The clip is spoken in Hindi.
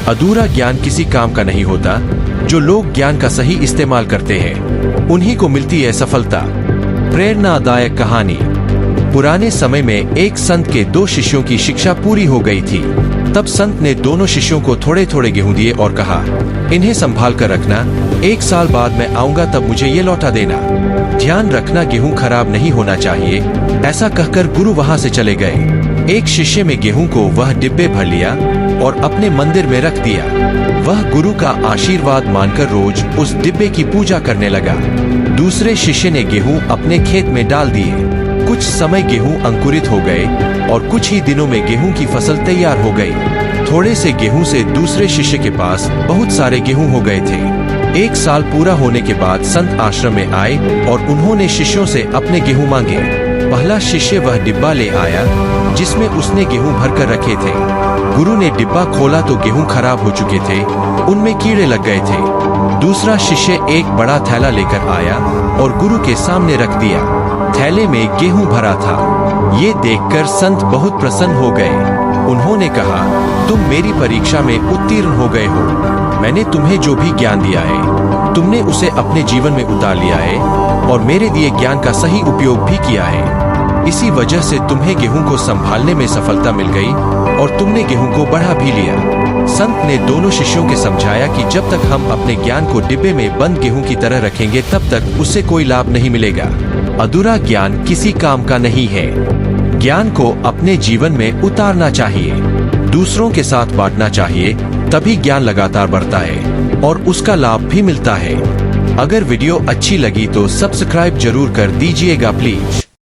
अधूरा ज्ञान किसी काम का नहीं होता। जो लोग ज्ञान का सही इस्तेमाल करते हैं उन्हीं को मिलती है सफलता। प्रेरणादायक कहानी। पुराने समय में एक संत के 2 शिष्यों की शिक्षा पूरी हो गई थी। तब संत ने दोनों शिष्यों को थोड़े थोड़े गेहूं दिए और कहा, इन्हें संभाल कर रखना, 1 साल बाद मैं आऊंगा तब मुझे ये लौटा देना। ध्यान रखना गेहूं खराब नहीं होना चाहिए। ऐसा कहकर गुरु वहां से चले गए। एक शिष्य में गेहूं को वह डिब्बे भर लिया और अपने मंदिर में रख दिया। वह गुरु का आशीर्वाद मानकर रोज उस डिब्बे की पूजा करने लगा। दूसरे शिष्य ने गेहूं अपने खेत में डाल दिए। कुछ समय गेहूं अंकुरित हो गए और कुछ ही दिनों में गेहूं की फसल तैयार हो गई। थोड़े से गेहूं से दूसरे शिष्य के पास बहुत सारे गेहूं हो गए थे। 1 साल पूरा होने के बाद संत आश्रम में आए और उन्होंने शिष्यों से अपने गेहूं मांगे। पहला शिष्य वह डिब्बा ले आया जिसमें उसने गेहूं भरकर रखे थे। गुरु ने डिब्बा खोला तो गेहूं खराब हो चुके थे, उनमें कीड़े लग गए थे। दूसरा शिष्य एक बड़ा थैला लेकर आया और गुरु के सामने रख दिया। थैले में गेहूं भरा था। ये देखकर संत बहुत प्रसन्न हो गए। उन्होंने कहा, तुम मेरी परीक्षा में उत्तीर्ण हो गए हो। मैंने तुम्हें जो भी ज्ञान दिया है तुमने उसे अपने जीवन में उतार लिया है और मेरे दिए ज्ञान का सही उपयोग भी किया है। इसी वजह से तुम्हें गेहूं को संभालने में सफलता मिल गई और तुमने गेहूं को बढ़ा भी लिया। संत ने दोनों शिष्यों के समझाया कि जब तक हम अपने ज्ञान को डिब्बे में बंद गेहूं की तरह रखेंगे तब तक उससे कोई लाभ नहीं मिलेगा। अधूरा ज्ञान किसी काम का नहीं है। ज्ञान को अपने जीवन में उतारना चाहिए, दूसरों के साथ बांटना चाहिए, तभी ज्ञान लगातार बढ़ता है और उसका लाभ भी मिलता है। अगर वीडियो अच्छी लगी तो सब्सक्राइब जरूर कर दीजिएगा प्लीज।